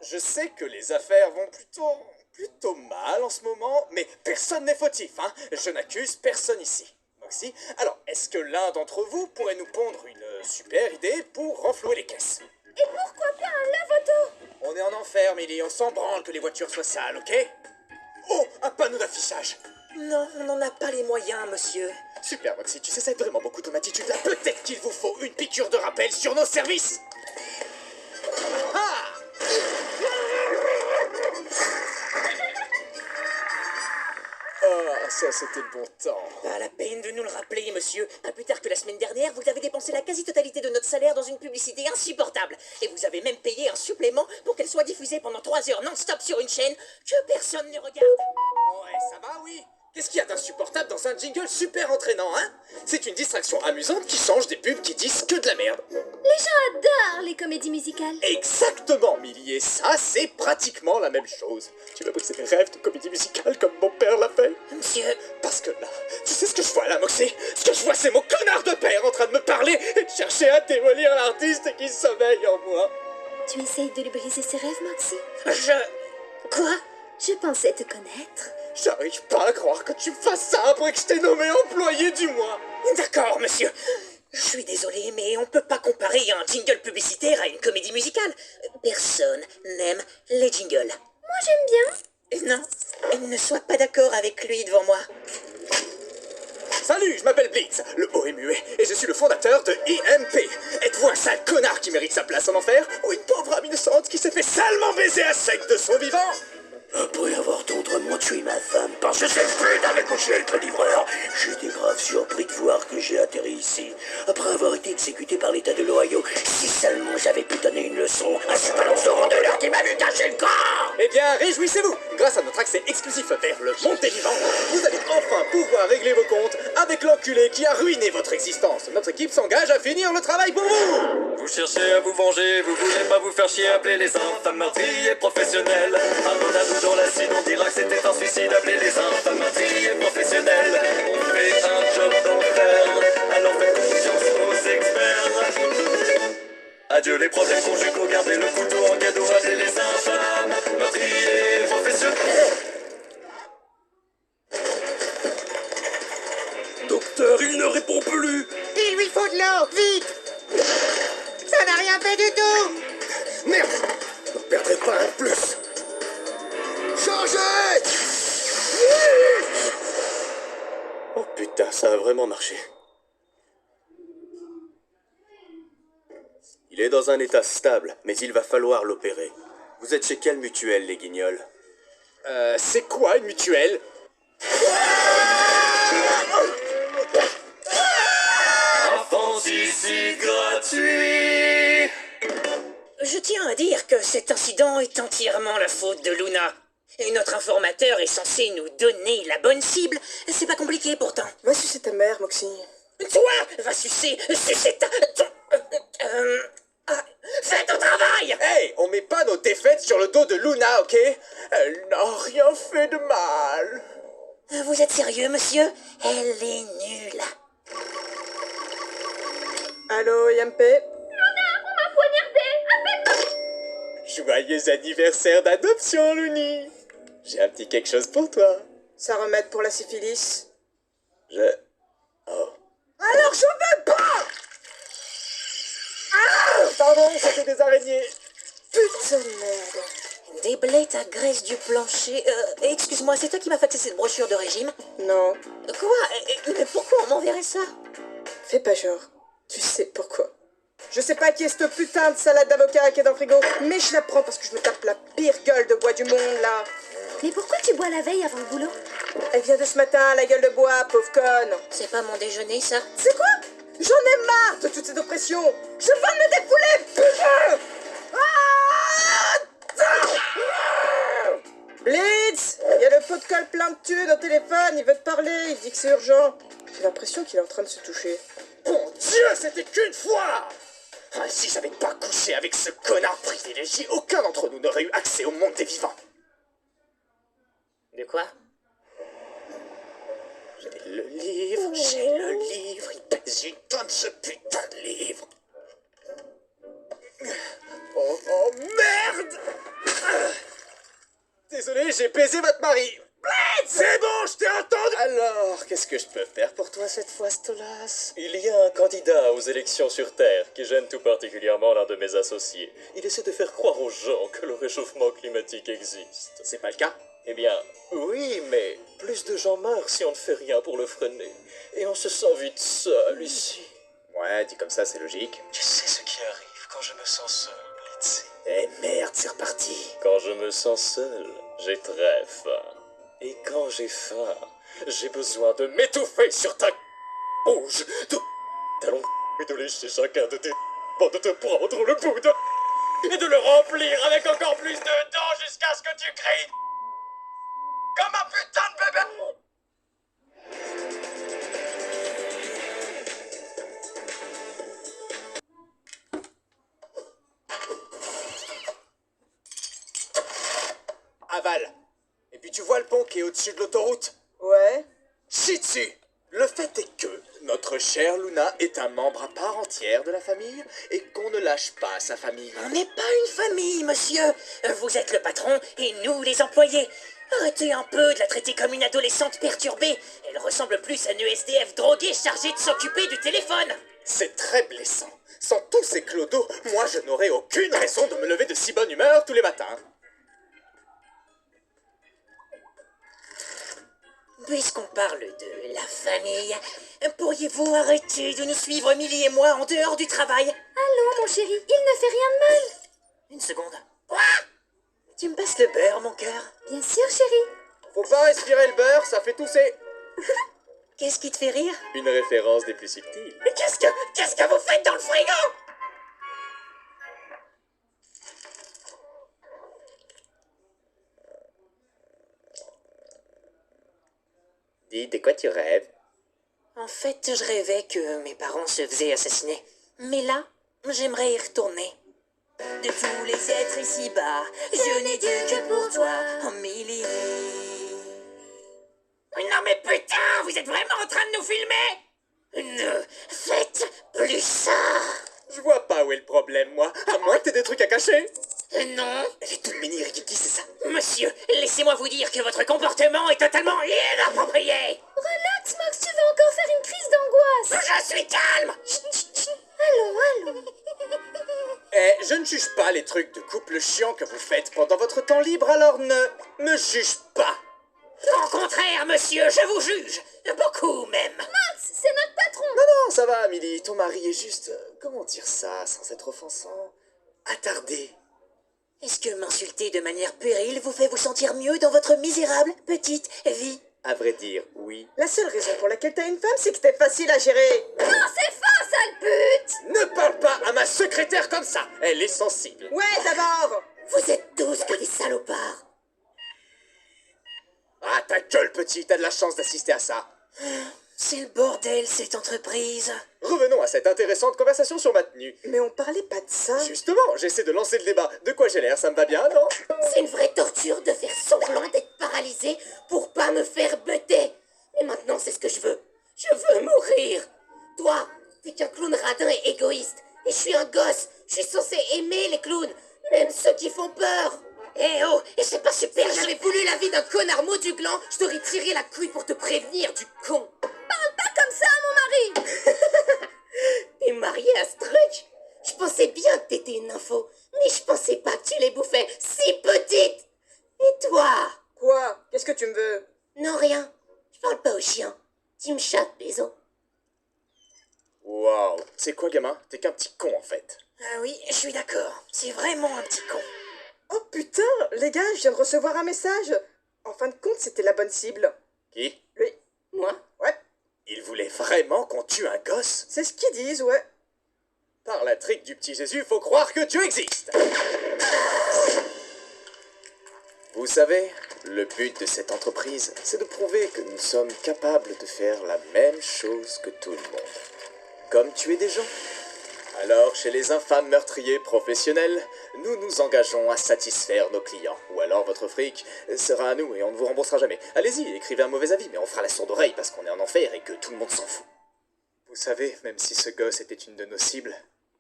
je sais que les affaires vont plutôt mal en ce moment, mais personne n'est fautif, hein. Je n'accuse personne ici. Moxie, alors, est-ce que l'un d'entre vous pourrait nous pondre une super idée pour renflouer les caisses? Et pourquoi pas un lave-auto? On est en enfer, Millie, on s'en branle que les voitures soient sales, ok? Oh, un panneau d'affichage! Non, on n'en a pas les moyens, monsieur. Super, Moxie, tu sais, ça aide vraiment beaucoup ton attitude là. Peut-être qu'il vous faut une piqûre de rappel sur nos services! Ah! Ah, ça c'était le bon temps. Pas la peine de nous le rappeler, monsieur. Pas plus tard que la semaine dernière, vous avez dépensé la quasi-totalité de notre salaire dans une publicité insupportable. Et vous avez même payé un supplément pour qu'elle soit diffusée pendant 3 heures non-stop sur une chaîne que personne ne regarde. Ouais, ça va, oui? Qu'est-ce qu'il y a d'insupportable dans un jingle super entraînant, hein? C'est une distraction amusante qui change des pubs qui disent que de la merde. Les gens adorent les comédies musicales. Exactement, Millie, et ça, c'est pratiquement la même chose. Tu m'as brisé mes rêves de comédie musicale comme mon père l'a fait. Monsieur, Parce que là, tu sais ce que je vois là, Moxie? Ce que je vois, c'est mon connard de père en train de me parler et de chercher à démolir l'artiste qui sommeille en moi. Tu essayes de lui briser ses rêves, Moxie? Quoi? Je pensais te connaître. J'arrive pas à croire que tu fasses ça après que je t'ai nommé employé du mois. D'accord, monsieur. Je suis désolé, mais on peut pas comparer un jingle publicitaire à une comédie musicale. Personne n'aime les jingles. Moi, j'aime bien. Non, ne sois pas d'accord avec lui devant moi. Salut, je m'appelle Blitz, le haut est muet, et je suis le fondateur de IMP. Êtes-vous un sale connard qui mérite sa place en enfer, ou une pauvre âme innocente qui s'est fait salement baiser à sec de son vivant? Après avoir tendrement tué ma femme parce que cette pute avait couché avec le livreur, j'étais grave surpris de voir que j'ai atterri ici. Après avoir été exécuté par l'État de l'Ohio, si seulement j'avais pu donner une leçon à ce balance de randonneur qui m'a vu cacher le corps! Eh bien, réjouissez-vous! Grâce à notre accès exclusif vers le monde des vivants, vous allez enfin pouvoir régler vos comptes avec l'enculé qui a ruiné votre existence. Notre équipe s'engage à finir le travail pour vous! Vous cherchez à vous venger, vous voulez pas vous faire chier, appelez les infâmes meurtriers professionnels. Abonnez-vous dans la signe, on dira que c'était un suicide, appelez les infâmes meurtriers professionnels. On fait un job d'enfer, alors faites confiance aux experts. Adieu les problèmes conjugaux, gardez le couteau en cadeau, appelez les infâmes meurtriers professionnels. Docteur, il ne répond plus! Il lui faut de l'eau, vite! Ça n'a rien fait du tout! Merde! Ne perdrez pas un de plus! Changez! Oh putain, ça a vraiment marché. Il est dans un état stable, mais il va falloir l'opérer. Vous êtes chez quelle mutuelle, les guignols? C'est quoi une mutuelle? Enfants ici gratuit. Je tiens à dire que cet incident est entièrement la faute de Luna. Et notre informateur est censé nous donner la bonne cible. C'est pas compliqué pourtant. Va sucer ta mère, Moxie. Toi, va sucer ta... fais ton travail! Hey, on met pas nos défaites sur le dos de Luna, ok? Elle n'a rien fait de mal. Vous êtes sérieux, monsieur? Elle est nulle. Allô, IMP? Joyeux anniversaire d'adoption, Looney. J'ai un petit quelque chose pour toi. Ça remède pour la syphilis? Oh. Alors je veux pas! Pardon, c'était des araignées. Putain de merde. Des blettes à graisse du plancher. Excuse-moi, c'est toi qui m'as faxé cette brochure de régime? Non, Quoi? Mais pourquoi on m'enverrait ça? fais pas genre. Tu sais pourquoi. Je sais pas qui est cette putain de salade d'avocat qui est dans le frigo, mais je la prends parce que je me tape la pire gueule de bois du monde, là. Mais pourquoi tu bois la veille avant le boulot? Elle vient de ce matin, la gueule de bois, pauvre conne. C'est pas mon déjeuner, ça? C'est quoi? J'en ai marre de toute cette oppression. Je veux me défouler, putain! Blitz! Il y a le pot de colle plein de thunes au téléphone, il veut te parler, il dit que c'est urgent. J'ai l'impression qu'il est en train de se toucher. Bon Dieu, c'était qu'une fois! Ah, si j'avais pas couché avec ce connard privilégié, aucun d'entre nous n'aurait eu accès au monde des vivants. De quoi? J'ai le livre, il pèse une tonne ce putain de livre. Oh merde! j'ai baisé votre mari. C'est bon, je t'ai entendu. Alors, qu'est-ce que je peux faire pour toi cette fois, Stolas? Il y a un candidat aux élections sur Terre qui gêne tout particulièrement l'un de mes associés. Il essaie de faire croire aux gens que le réchauffement climatique existe. C'est pas le cas? Eh bien, oui, mais plus de gens meurent si on ne fait rien pour le freiner. Et on se sent vite seul ici. Ouais, dit comme ça, c'est logique. Tu sais ce qui arrive quand je me sens seul, Blitzy. Eh merde, c'est reparti. Quand je me sens seul, j'ai très faim. Et quand j'ai faim, j'ai besoin de m'étouffer sur ta bouge, de talons et de lécher chacun de tes avant de te prendre le bout de et de le remplir avec encore plus de dents jusqu'à ce que tu cries comme un putain de bébé. Aval. Et puis tu vois le pont qui est au-dessus de l'autoroute? Ouais. Chie dessus. Le fait est que notre chère Luna est un membre à part entière de la famille et qu'on ne lâche pas sa famille. On n'est pas une famille, monsieur. Vous êtes le patron et nous les employés. Arrêtez un peu de la traiter comme une adolescente perturbée. Elle ressemble plus à une SDF droguée chargée de s'occuper du téléphone. C'est très blessant. Sans tous ces clodos, moi je n'aurais aucune raison de me lever de si bonne humeur tous les matins. Puisqu'on parle de la famille, pourriez-vous arrêter de nous suivre, Millie et moi, en dehors du travail? Allons, mon chéri, il ne fait rien de mal. Une seconde. Quoi? Tu me passes le beurre, mon cœur? Bien sûr, chéri. Faut pas respirer le beurre, ça fait tousser. Qu'est-ce qui te fait rire? Une référence des plus subtiles. Mais qu'est-ce que vous faites dans le frigo? Dis, de quoi tu rêves? En fait, je rêvais que mes parents se faisaient assassiner. Mais là, j'aimerais y retourner. De tous les êtres ici-bas, je n'ai Dieu que pour toi, Emily. Non mais putain, vous êtes vraiment en train de nous filmer? Ne faites plus ça. Je vois pas où est le problème, moi. À moins que t'aies des trucs à cacher. Non. Elle est toute mini Rikiki, c'est ça? Monsieur, laissez-moi vous dire que votre comportement est totalement inapproprié. Relax, Max, tu vas encore faire une crise d'angoisse. Je suis calme. Allons, allons. Eh, je ne juge pas les trucs de couple chiant que vous faites pendant votre temps libre, alors ne me juge pas. Au contraire, monsieur, je vous juge. Beaucoup même. Max, c'est notre patron. Non, ça va, Amélie. Ton mari est juste... comment dire ça sans être offensant? Attardé. Est-ce que m'insulter de manière puérile vous fait vous sentir mieux dans votre misérable petite vie? À vrai dire, oui. La seule raison pour laquelle t'as une femme, c'est que c'était facile à gérer. Non, c'est faux, sale pute. Ne parle pas à ma secrétaire comme ça. Elle est sensible. Ouais, d'abord. Vous êtes tous que des salopards. Ah, ta gueule, petit. T'as de la chance d'assister à ça. C'est le bordel, cette entreprise. Revenons à cette intéressante conversation sur ma tenue. Mais on parlait pas de ça. Justement, j'essaie de lancer le débat. De quoi j'ai l'air, ça me va bien, non? C'est une vraie torture de faire semblant d'être paralysé pour pas me faire buter. Et maintenant, c'est ce que je veux. Je veux mourir. Toi, t'es qu'un clown radin et égoïste. Et je suis un gosse. Je suis censé aimer les clowns, même ceux qui font peur. Eh oh, et c'est pas super. Si j'avais voulu la vie d'un connard mot du gland, je t'aurais tiré la couille pour te prévenir, du con. Parle pas comme ça à mon mari. T'es marié à ce truc? Je pensais bien que t'étais une info, mais je pensais pas que tu les bouffais si petite. Et toi? Quoi? Qu'est-ce que tu me veux? Non, rien. Je parle pas aux chiens. Team chat, bisous. Waouh. C'est quoi, gamin? T'es qu'un petit con, en fait. Ah oui, je suis d'accord. C'est vraiment un petit con. Oh putain, les gars, je viens de recevoir un message. En fin de compte, c'était la bonne cible. Qui? Lui. Moi? Ouais, Il voulait vraiment qu'on tue un gosse? c'est ce qu'ils disent, ouais. Par la trique du petit Jésus, faut croire que Dieu existe. Vous savez, le but de cette entreprise, c'est de prouver que nous sommes capables de faire la même chose que tout le monde. Comme tuer des gens. Alors, chez les infâmes meurtriers professionnels, nous nous engageons à satisfaire nos clients. Ou alors votre fric sera à nous et on ne vous remboursera jamais. Allez-y, écrivez un mauvais avis, mais on fera la sourde oreille parce qu'on est en enfer et que tout le monde s'en fout. Vous savez, même si ce gosse était une de nos cibles,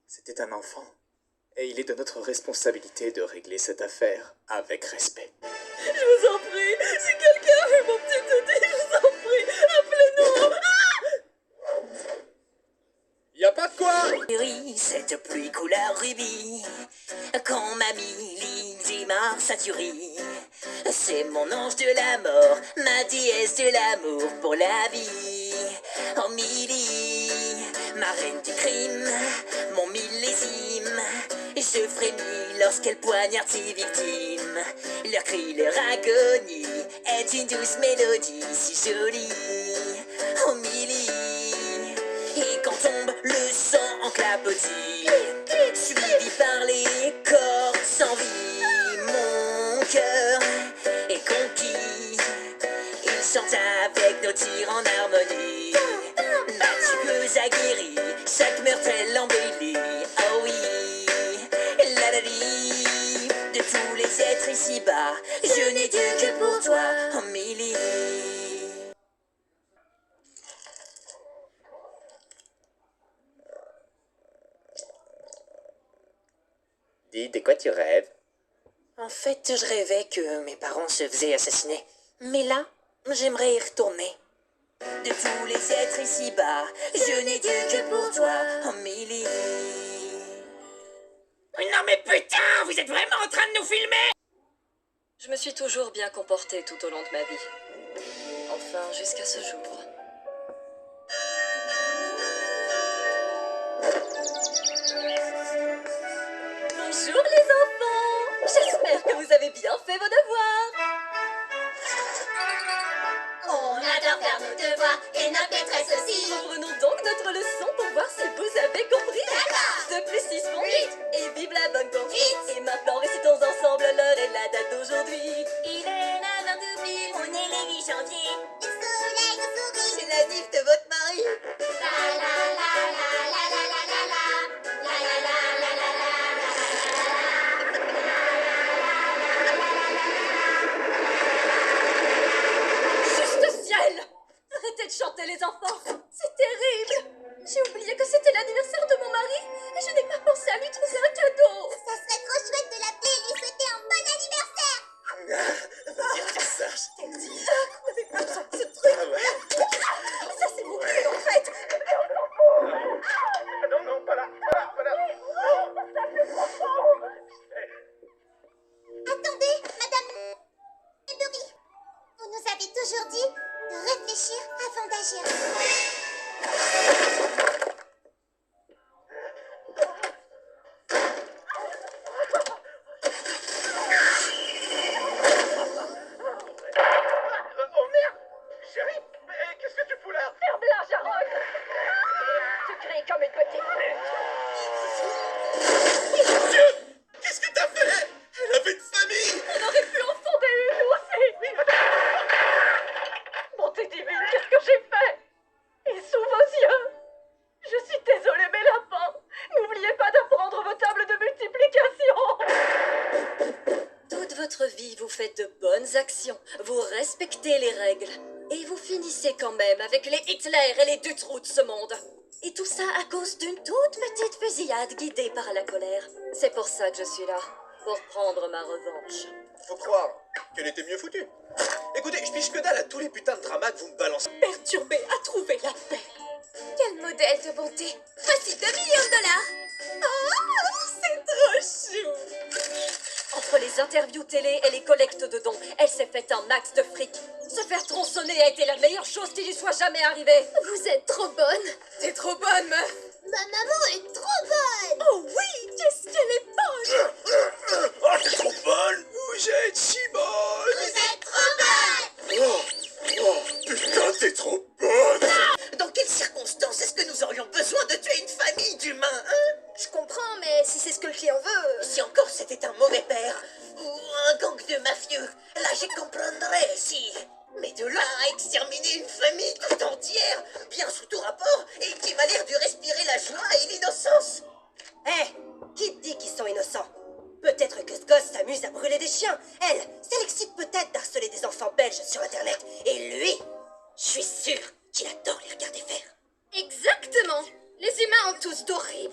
c'était un enfant. Et il est de notre responsabilité de régler cette affaire avec respect. Je vous en prie, prie, si quelqu'un a vu mon petit touti, je vous en prie, appelez-nous. Y a pas de quoi. Chérie, cette pluie couleur rubis, quand mamie Lydie m'a ceinturie, c'est mon ange de la mort, ma déesse de l'amour pour la vie. Oh Millie, ma reine du crime, mon millésime, je frémis lorsqu'elle poignarde ses victimes. Leur cri, leur agonie est une douce mélodie si jolie. Oh Millie, et quand tombe le sang en clapotis, suivi par les corps sans vie, mon cœur est conquis. Il chante avec nos tirs en harmonie. Ma tueuse aguerrie, chaque meurtre l'embellit. Oh oui, la la vie de tous les êtres ici-bas, je n'ai Dieu que pour toi, oh Millie. Dis, de quoi tu rêves? En fait, je rêvais que mes parents se faisaient assassiner. Mais là, j'aimerais y retourner. De tous les êtres ici-bas, je n'ai Dieu que pour toi, oh Millie. Non mais putain, vous êtes vraiment en train de nous filmer? Je me suis toujours bien comportée tout au long de ma vie. Enfin, jusqu'à ce jour. Bonjour les enfants! J'espère que vous avez bien fait vos devoirs. On adore faire nos devoirs et notre maîtresse aussi. Reprenons donc notre leçon pour voir si vous avez compris. D'accord. 2 plus 6 font 8. Et vive la bonne conduite. 8. Et maintenant récitons ensemble l'heure et la date d'aujourd'hui. Il est 9h pile, on est les 8 janvier. Le soleil nous sourit. C'est la diff de votre mari. La la la la la la la la la. La la la la la la Juste ciel! Arrêtez de chanter les enfants. C'est terrible. J'ai oublié que c'était l'anniversaire de mon mari et je n'ai pas pensé à lui trouver un cadeau. Ça serait trop chouette de l'appeler et lui souhaiter un bon anniversaire. Dire que ça, je t'ai dit. Ce truc. Ah ouais? Ça c'est mon cul en fait. Non, non, pas là, pas là, pas là. Attendez, Madame Ebury. Vous nous avez toujours dit de réfléchir avant d'agir. Oh merde! Chérie, mais qu'est-ce que tu fous là? Ferme la Jarod. Tu cries comme une petite pute. Mon Dieu! Qu'est-ce que t'as fait? Elle avait une famille! On aurait pu en fonder une nous aussi. Bonté divine, qu'est-ce que j'ai fait? Et sous vos yeux. Je suis désolée mes lapins. N'oubliez pas d'apprendre vos tables de multiplication. Toute votre vie, vous faites de bonnes actions. Vous respectez les règles. Et vous finissez quand même avec les Hitler et les Dutroux de ce monde. Et tout ça à cause d'une toute petite fusillade guidée par la colère. C'est pour ça que je suis là. Pour prendre ma revanche. Faut croire qu'elle était mieux foutue. Écoutez, je piche que dalle à tous les putains de dramas que vous me balancez. Perturbé à trouver la paix. Quel modèle de bonté. Voici 2 millions de dollars. Oh, c'est trop chou. Entre les interviews télé et les collectes de dons, elle s'est faite un max de fric. Se faire tronçonner a été la meilleure chose qui lui soit jamais arrivée. Vous êtes trop bonne. T'es trop bonne, meuf. Ma maman est trop bonne. Oh oui, qu'est-ce qu'elle est bonne. Oh, t'es trop bonne! Vous êtes si bonne! Vous êtes trop bonne. Oh, putain, t'es trop bonne! Dans quelles circonstances est-ce que nous aurions besoin de tuer une famille d'humains, hein? Je comprends, mais si c'est ce que le client veut... Si encore c'était un mauvais père, ou un gang de mafieux, là j'y comprendrais, si. Mais de là à exterminer une famille tout entière, bien sous tout rapport, et qui m'a l'air de respirer la joie et l'innocence. Qui te dit qu'ils sont innocents? Peut-être que ce gosse s'amuse à brûler des chiens. Elle, ça l'excite peut-être d'harceler des enfants belges sur Internet. Et lui, je suis sûre qu'il adore les regarder faire. Exactement. Les humains ont tous d'horribles